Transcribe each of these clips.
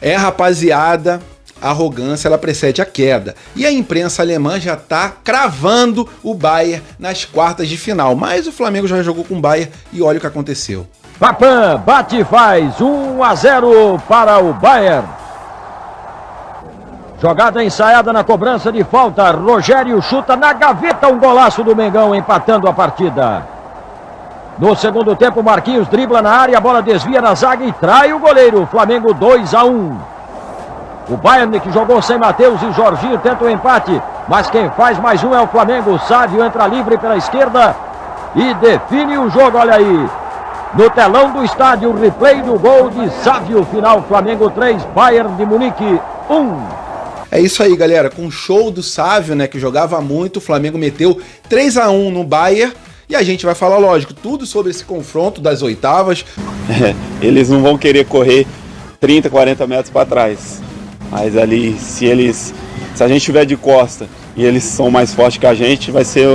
É, rapaziada, a arrogância ela precede a queda. E a imprensa alemã já tá cravando o Bayern nas quartas de final. Mas o Flamengo já jogou com o Bayern e olha o que aconteceu. Papan bate e faz 1-0 para o Bayern. Jogada ensaiada na cobrança de falta. Rogério chuta na gaveta, um golaço do Mengão empatando a partida. No segundo tempo, Marquinhos dribla na área, a bola desvia na zaga e trai o goleiro. Flamengo 2-1. O Bayern, que jogou sem Matheus e Jorginho, tenta o empate, mas quem faz mais um é o Flamengo. O Sávio entra livre pela esquerda e define o jogo, olha aí. No telão do estádio, o replay do gol de Sávio. Final, Flamengo 3, Bayern de Munique 1. É isso aí, galera. Com o show do Sávio, né, que jogava muito, o Flamengo meteu 3-1 no Bayern. E a gente vai falar, lógico, tudo sobre esse confronto das oitavas. Eles não vão querer correr 30, 40 metros para trás. Mas ali, se a gente estiver de costa e eles são mais fortes que a gente, vai ser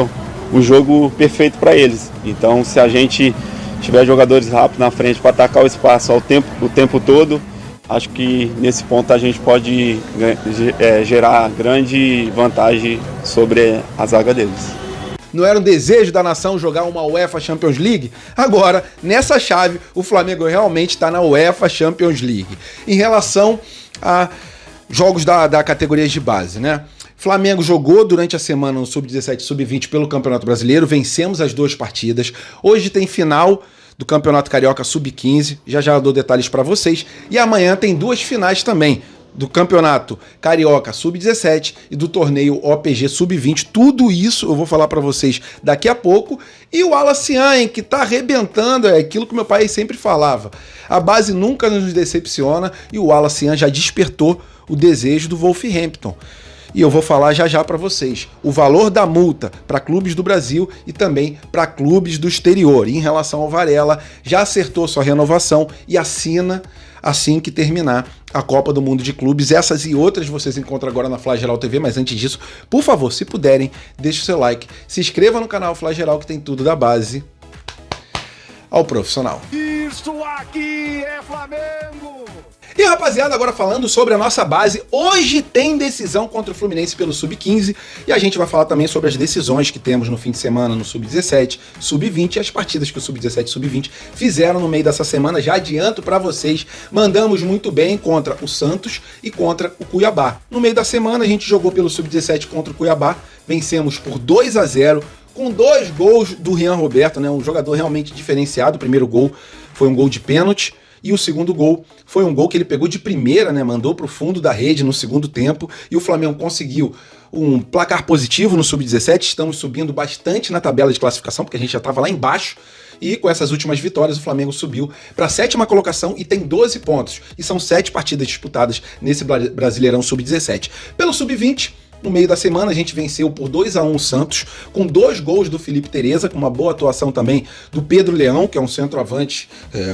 o jogo perfeito para eles. Então, se a gente tiver jogadores rápidos na frente para atacar o espaço o tempo todo, acho que nesse ponto a gente pode gerar grande vantagem sobre a zaga deles. Não era um desejo da nação jogar uma UEFA Champions League? Agora, nessa chave, o Flamengo realmente está na UEFA Champions League. Em relação a jogos da categoria de base, né? Flamengo jogou durante a semana no Sub-17 e Sub-20 pelo Campeonato Brasileiro, vencemos as 2 partidas. Hoje tem final do Campeonato Carioca Sub-15, já dou detalhes para vocês. E amanhã tem 2 finais também, do Campeonato Carioca Sub-17 e do torneio OPG Sub-20. Tudo isso eu vou falar para vocês daqui a pouco. E o Wallace, que tá arrebentando, é aquilo que meu pai sempre falava. A base nunca nos decepciona e o Wallace já despertou o desejo do Wolverhampton. E eu vou falar já para vocês o valor da multa para clubes do Brasil e também para clubes do exterior. E em relação ao Varela, já acertou sua renovação e assina assim que terminar a Copa do Mundo de Clubes. Essas e outras vocês encontram agora na Flageral TV, mas antes disso, por favor, se puderem, deixe o seu like, se inscreva no canal Flageral, que tem tudo da base ao profissional. Isso aqui é Flamengo! E rapaziada, agora falando sobre a nossa base, hoje tem decisão contra o Fluminense pelo Sub-15 e a gente vai falar também sobre as decisões que temos no fim de semana no Sub-17, Sub-20 e as partidas que o Sub-17 e Sub-20 fizeram no meio dessa semana. Já adianto pra vocês, mandamos muito bem contra o Santos e contra o Cuiabá. No meio da semana a gente jogou pelo Sub-17 contra o Cuiabá, vencemos por 2-0, com 2 gols do Rian Roberto, né, um jogador realmente diferenciado. O primeiro gol foi um gol de pênalti, e o segundo gol foi um gol que ele pegou de primeira, né? Mandou para o fundo da rede no segundo tempo. E o Flamengo conseguiu um placar positivo no Sub-17. Estamos subindo bastante na tabela de classificação, porque a gente já estava lá embaixo. E com essas últimas vitórias, o Flamengo subiu para a 7ª colocação e tem 12 pontos. E são 7 partidas disputadas nesse Brasileirão Sub-17. Pelo Sub-20, no meio da semana, a gente venceu por 2-1 o Santos, com 2 gols do Felipe Tereza, com uma boa atuação também do Pedro Leão, que é um centroavante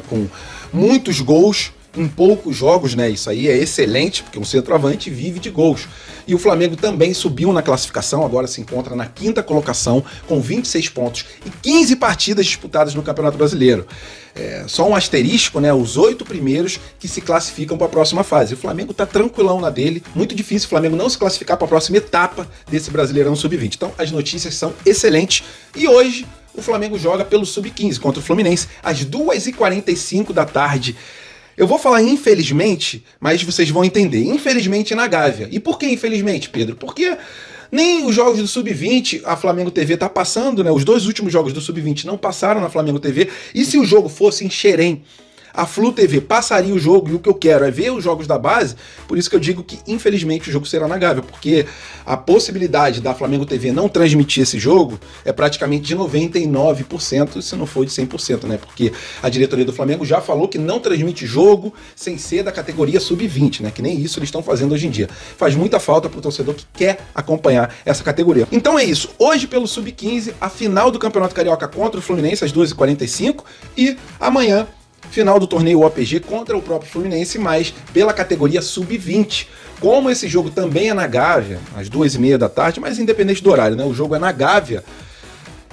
com muitos gols em poucos jogos, né? Isso aí é excelente, porque um centroavante vive de gols. E o Flamengo também subiu na classificação, agora se encontra na 5ª colocação, com 26 pontos e 15 partidas disputadas no Campeonato Brasileiro. Só um asterisco, né? Os 8 primeiros que se classificam para a próxima fase. O Flamengo tá tranquilão na dele, muito difícil o Flamengo não se classificar para a próxima etapa desse Brasileirão Sub-20. Então as notícias são excelentes. E hoje o Flamengo joga pelo Sub-15 contra o Fluminense às 2h45 da tarde. Eu vou falar infelizmente, mas vocês vão entender. Infelizmente na Gávea. E por que infelizmente, Pedro? Porque nem os jogos do Sub-20 a Flamengo TV tá passando, né? Os 2 últimos jogos do Sub-20 não passaram na Flamengo TV. E se o jogo fosse em Xerém, a Flu TV passaria o jogo, e o que eu quero é ver os jogos da base. Por isso que eu digo que infelizmente o jogo será na Gávea, porque a possibilidade da Flamengo TV não transmitir esse jogo é praticamente de 99%, se não for de 100%, né? Porque a diretoria do Flamengo já falou que não transmite jogo sem ser da categoria Sub-20, né? Que nem isso eles estão fazendo hoje em dia. Faz muita falta pro torcedor que quer acompanhar essa categoria. Então é isso. Hoje pelo Sub-15, a final do Campeonato Carioca contra o Fluminense às 2h45 e amanhã final do torneio OPG contra o próprio Fluminense, mas pela categoria Sub-20. Como esse jogo também é na Gávea, às 2h30 da tarde, mas independente do horário, né? O jogo é na Gávea,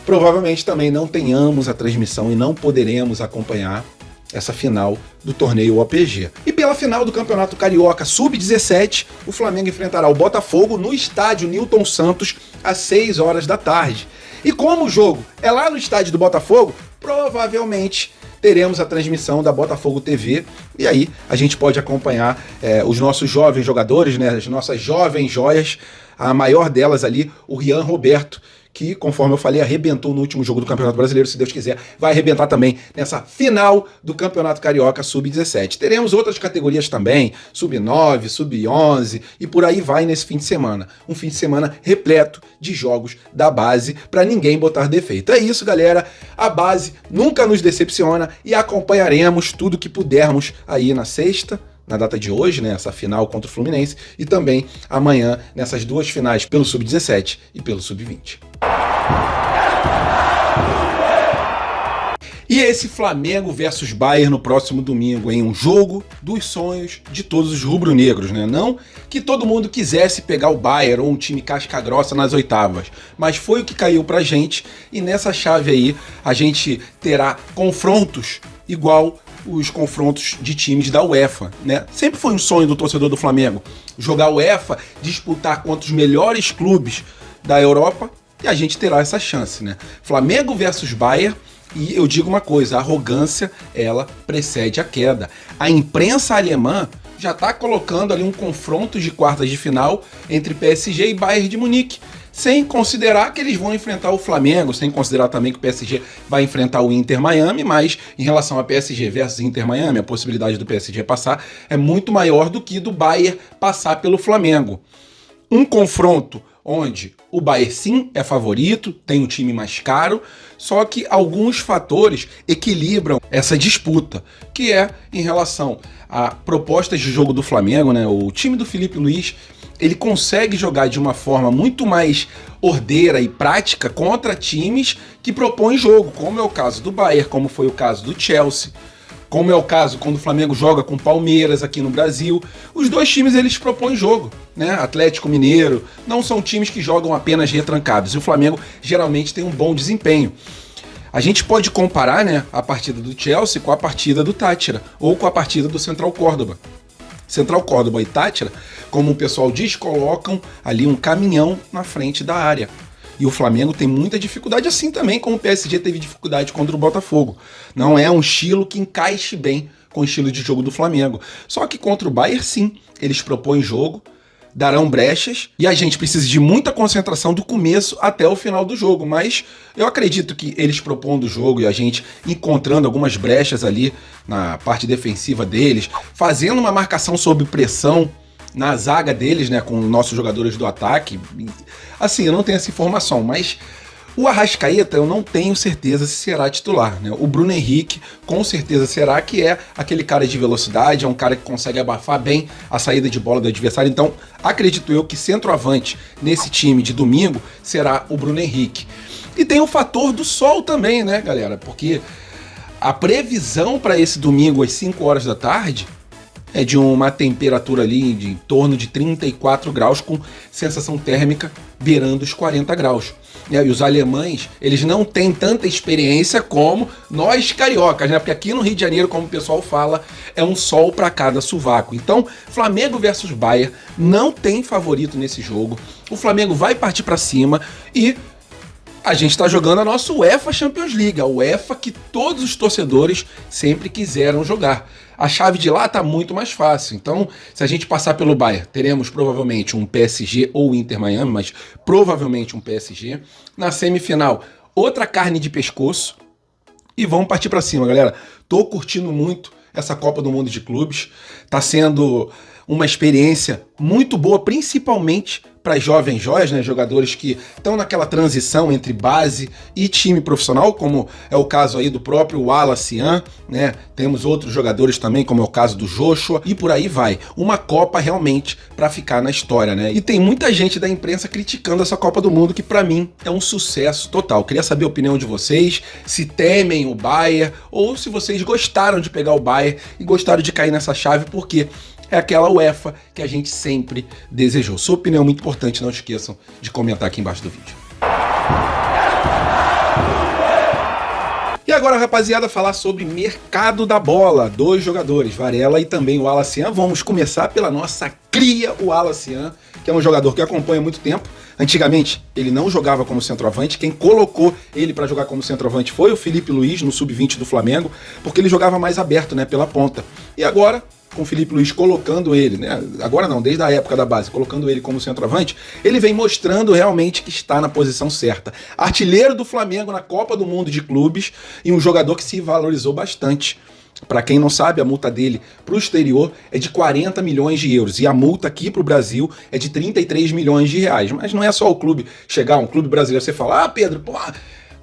provavelmente também não tenhamos a transmissão e não poderemos acompanhar essa final do torneio OPG. E pela Pela final do Campeonato Carioca Sub-17, o Flamengo enfrentará o Botafogo no estádio Newton Santos às 6 horas da tarde. E como o jogo é lá no estádio do Botafogo, provavelmente teremos a transmissão da Botafogo TV, e aí a gente pode acompanhar os nossos jovens jogadores, né, as nossas jovens joias, a maior delas ali, o Rian Roberto, que, conforme eu falei, arrebentou no último jogo do Campeonato Brasileiro, se Deus quiser, vai arrebentar também nessa final do Campeonato Carioca Sub-17. Teremos outras categorias também, Sub-9, Sub-11 e por aí vai nesse fim de semana. Um fim de semana repleto de jogos da base para ninguém botar defeito. É isso, galera. A base nunca nos decepciona e acompanharemos tudo que pudermos aí na sexta, na data de hoje, né, essa final contra o Fluminense, e também amanhã nessas duas finais pelo Sub-17 e pelo Sub-20. E esse Flamengo versus Bayern no próximo domingo, em um jogo dos sonhos de todos os rubro-negros, né? Não que todo mundo quisesse pegar o Bayern ou um time casca-grossa nas oitavas, mas foi o que caiu pra gente, e nessa chave aí a gente terá confrontos igual os confrontos de times da UEFA, né? Sempre foi um sonho do torcedor do Flamengo jogar a UEFA, disputar contra os melhores clubes da Europa, e a gente terá essa chance, né? Flamengo versus Bayern, e eu digo uma coisa, a arrogância, ela precede a queda. A imprensa alemã já está colocando ali um confronto de quartas de final entre PSG e Bayern de Munique, sem considerar que eles vão enfrentar o Flamengo, sem considerar também que o PSG vai enfrentar o Inter Miami, mas em relação a PSG versus Inter Miami, a possibilidade do PSG passar é muito maior do que do Bayern passar pelo Flamengo. Um confronto onde o Bayern sim é favorito, tem um time mais caro, só que alguns fatores equilibram essa disputa, que é em relação a propostas de jogo do Flamengo, né? O time do Felipe Luiz, ele consegue jogar de uma forma muito mais ordeira e prática contra times que propõem jogo, como é o caso do Bayern, como foi o caso do Chelsea, como é o caso quando o Flamengo joga com Palmeiras aqui no Brasil. Os dois times, eles propõem jogo, né? Atlético Mineiro, não são times que jogam apenas retrancados, e o Flamengo geralmente tem um bom desempenho. A gente pode comparar, né, a partida do Chelsea com a partida do Táchira, ou com a partida do Central Córdoba. Central Córdoba e Táchira, como o pessoal diz, colocam ali um caminhão na frente da área. E o Flamengo tem muita dificuldade, assim também como o PSG teve dificuldade contra o Botafogo. Não é um estilo que encaixe bem com o estilo de jogo do Flamengo. Só que contra o Bayern, sim, eles propõem jogo, darão brechas, e a gente precisa de muita concentração do começo até o final do jogo. Mas eu acredito que eles propondo o jogo e a gente encontrando algumas brechas ali na parte defensiva deles, fazendo uma marcação sob pressão na zaga deles, né, com nossos jogadores do ataque. Assim, eu não tenho essa informação, mas o Arrascaeta eu não tenho certeza se será titular, né? O Bruno Henrique com certeza será, que é aquele cara de velocidade, é um cara que consegue abafar bem a saída de bola do adversário. Então, acredito eu que centroavante nesse time de domingo será o Bruno Henrique. E tem o fator do sol também, né, galera? Porque a previsão para esse domingo às 5 horas da tarde é de uma temperatura ali de em torno de 34 graus, com sensação térmica beirando os 40 graus. E os alemães, eles não têm tanta experiência como nós cariocas, né? Porque aqui no Rio de Janeiro, como o pessoal fala, é um sol para cada sovaco. Então, Flamengo versus Bayern não tem favorito nesse jogo. O Flamengo vai partir para cima e a gente está jogando a nossa UEFA Champions League, a UEFA que todos os torcedores sempre quiseram jogar. A chave de lá está muito mais fácil. Então, se a gente passar pelo Bayern, teremos provavelmente um PSG ou Inter Miami, mas provavelmente um PSG. Na semifinal, outra carne de pescoço. E vamos partir para cima, galera. Tô curtindo muito essa Copa do Mundo de Clubes. Tá sendo uma experiência muito boa, principalmente para jovens joias, né? Jogadores que estão naquela transição entre base e time profissional, como é o caso aí do próprio Wallace, né? Temos outros jogadores também, como é o caso do Joshua, e por aí vai. Uma Copa realmente para ficar na história, né? E tem muita gente da imprensa criticando essa Copa do Mundo, que para mim é um sucesso total. Queria saber a opinião de vocês, se temem o Bayern, ou se vocês gostaram de pegar o Bayern e gostaram de cair nessa chave, porque é aquela UEFA que a gente sempre desejou. Sua opinião é muito importante, não esqueçam de comentar aqui embaixo do vídeo. E agora, rapaziada, falar sobre mercado da bola. 2 jogadores, Varela e também o Wallace Yan. Vamos começar pela nossa cria, o Wallace Yan, que é um jogador que acompanha há muito tempo. Antigamente, ele não jogava como centroavante. Quem colocou ele para jogar como centroavante foi o Felipe Luiz, no sub-20 do Flamengo, porque ele jogava mais aberto, né, pela ponta. E agora, com o Felipe Luiz colocando ele, né, agora não, desde a época da base, colocando ele como centroavante, ele vem mostrando realmente que está na posição certa. Artilheiro do Flamengo na Copa do Mundo de Clubes e um jogador que se valorizou bastante. Para quem não sabe, a multa dele para o exterior é de 40 milhões de euros e a multa aqui para o Brasil é de 33 milhões de reais. Mas não é só o clube chegar, um clube brasileiro, você falar, ah, Pedro, pô,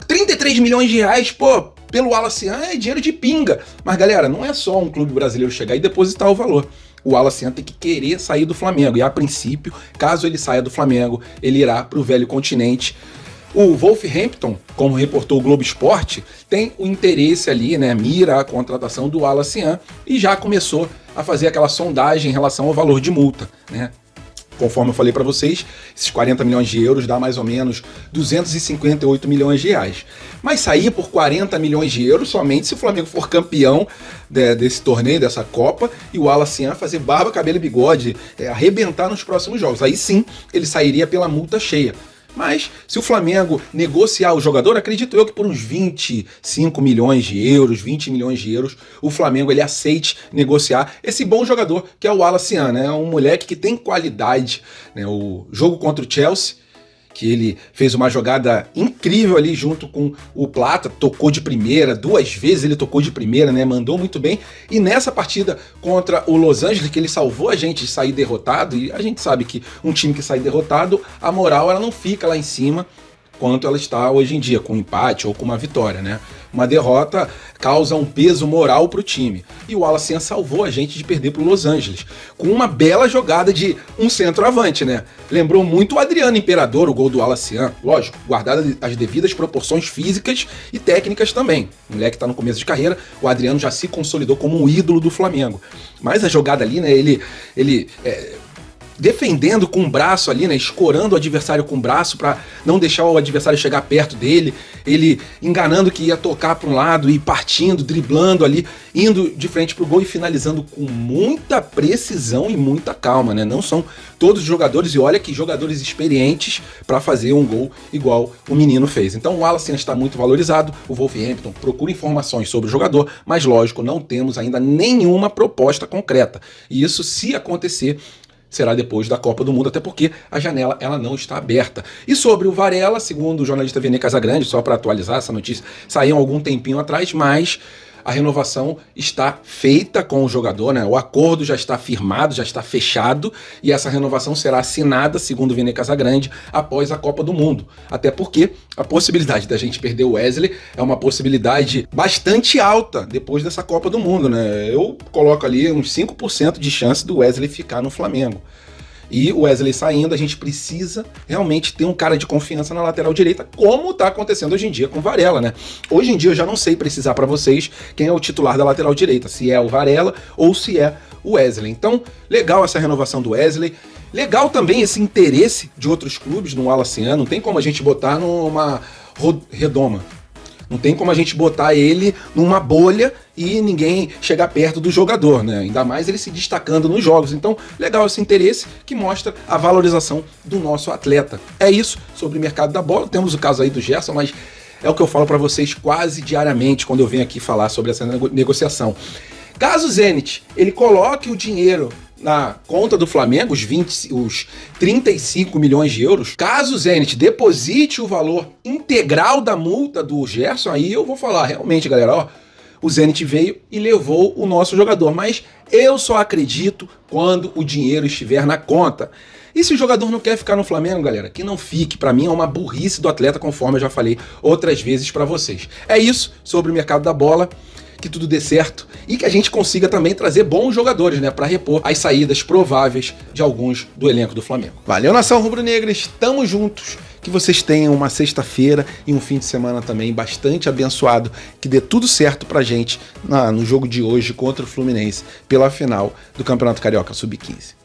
33 milhões de reais, pô, pelo Wallace Yan é dinheiro de pinga. Mas, galera, não é só um clube brasileiro chegar e depositar o valor. O Wallace Yan tem que querer sair do Flamengo. E, a princípio, caso ele saia do Flamengo, ele irá para o velho continente. O Wolverhampton, como reportou o Globo Esporte, tem o interesse ali, né, mira a contratação do Wallace Yan e já começou a fazer aquela sondagem em relação ao valor de multa, né? Conforme eu falei para vocês, esses 40 milhões de euros dá mais ou menos 258 milhões de reais. Mas sair por 40 milhões de euros somente se o Flamengo for campeão desse torneio, dessa Copa, e o Wallace Yan fazer barba, cabelo e bigode, arrebentar nos próximos jogos. Aí sim, ele sairia pela multa cheia. Mas, se o Flamengo negociar o jogador, acredito eu que por uns 25 milhões de euros, 20 milhões de euros, o Flamengo ele aceite negociar esse bom jogador que é o Wallace Yan, né? Um moleque que tem qualidade, né? O jogo contra o Chelsea, que ele fez uma jogada incrível ali junto com o Plata, tocou de primeira, 2 vezes ele tocou de primeira, né? Mandou muito bem. E nessa partida contra o Los Angeles, que ele salvou a gente de sair derrotado, e a gente sabe que um time que sai derrotado, a moral ela não fica lá em cima quanto ela está hoje em dia, com um empate ou com uma vitória, né? Uma derrota causa um peso moral pro time. E o Wallace Yan salvou a gente de perder pro Los Angeles, com uma bela jogada de um centroavante, né? Lembrou muito o Adriano Imperador, o gol do Wallace Yan. Lógico, guardado as devidas proporções físicas e técnicas também. O moleque tá no começo de carreira, o Adriano já se consolidou como um ídolo do Flamengo. Mas a jogada ali, né, ele defendendo com o braço ali, né, escorando o adversário com o braço para não deixar o adversário chegar perto dele, ele enganando que ia tocar para um lado e partindo, driblando ali, indo de frente pro gol e finalizando com muita precisão e muita calma, né? Não são todos os jogadores, e olha que jogadores experientes para fazer um gol igual o menino fez. Então o Wallace Yan está muito valorizado, o Wolverhampton procura informações sobre o jogador, mas lógico, não temos ainda nenhuma proposta concreta. E isso, se acontecer, será depois da Copa do Mundo, até porque a janela ela não está aberta. E sobre o Varela, segundo o jornalista Vene Casagrande, só para atualizar essa notícia, saiu há algum tempinho atrás, mas a renovação está feita com o jogador, né? O acordo já está firmado, já está fechado, e essa renovação será assinada, segundo o Vene Casagrande, após a Copa do Mundo. Até porque a possibilidade da gente perder o Wesley é uma possibilidade bastante alta depois dessa Copa do Mundo, né? Eu coloco ali uns 5% de chance do Wesley ficar no Flamengo. E o Wesley saindo, a gente precisa realmente ter um cara de confiança na lateral direita, como está acontecendo hoje em dia com o Varela, né? Hoje em dia eu já não sei precisar para vocês quem é o titular da lateral direita, se é o Varela ou se é o Wesley. Então, legal essa renovação do Wesley. Legal também esse interesse de outros clubes no Wallace Yan. Não tem como a gente botar numa redoma. Não tem como a gente botar ele numa bolha e ninguém chegar perto do jogador, né? Ainda mais ele se destacando nos jogos. Então, legal esse interesse que mostra a valorização do nosso atleta. É isso sobre o mercado da bola. Temos o caso aí do Gerson, mas é o que eu falo para vocês quase diariamente quando eu venho aqui falar sobre essa negociação. Caso o Zenit ele coloque o dinheiro na conta do Flamengo, os 35 milhões de euros, caso o Zenit deposite o valor integral da multa do Gerson, aí eu vou falar, realmente, galera, ó, o Zenit veio e levou o nosso jogador, mas eu só acredito quando o dinheiro estiver na conta. E se o jogador não quer ficar no Flamengo, galera, que não fique. Pra mim é uma burrice do atleta, conforme eu já falei outras vezes pra vocês. É isso sobre o mercado da bola. Que tudo dê certo e que a gente consiga também trazer bons jogadores, né, para repor as saídas prováveis de alguns do elenco do Flamengo. Valeu, nação rubro-negra, estamos juntos. Que vocês tenham uma sexta-feira e um fim de semana também bastante abençoado, que dê tudo certo pra gente no jogo de hoje contra o Fluminense pela final do Campeonato Carioca Sub-15.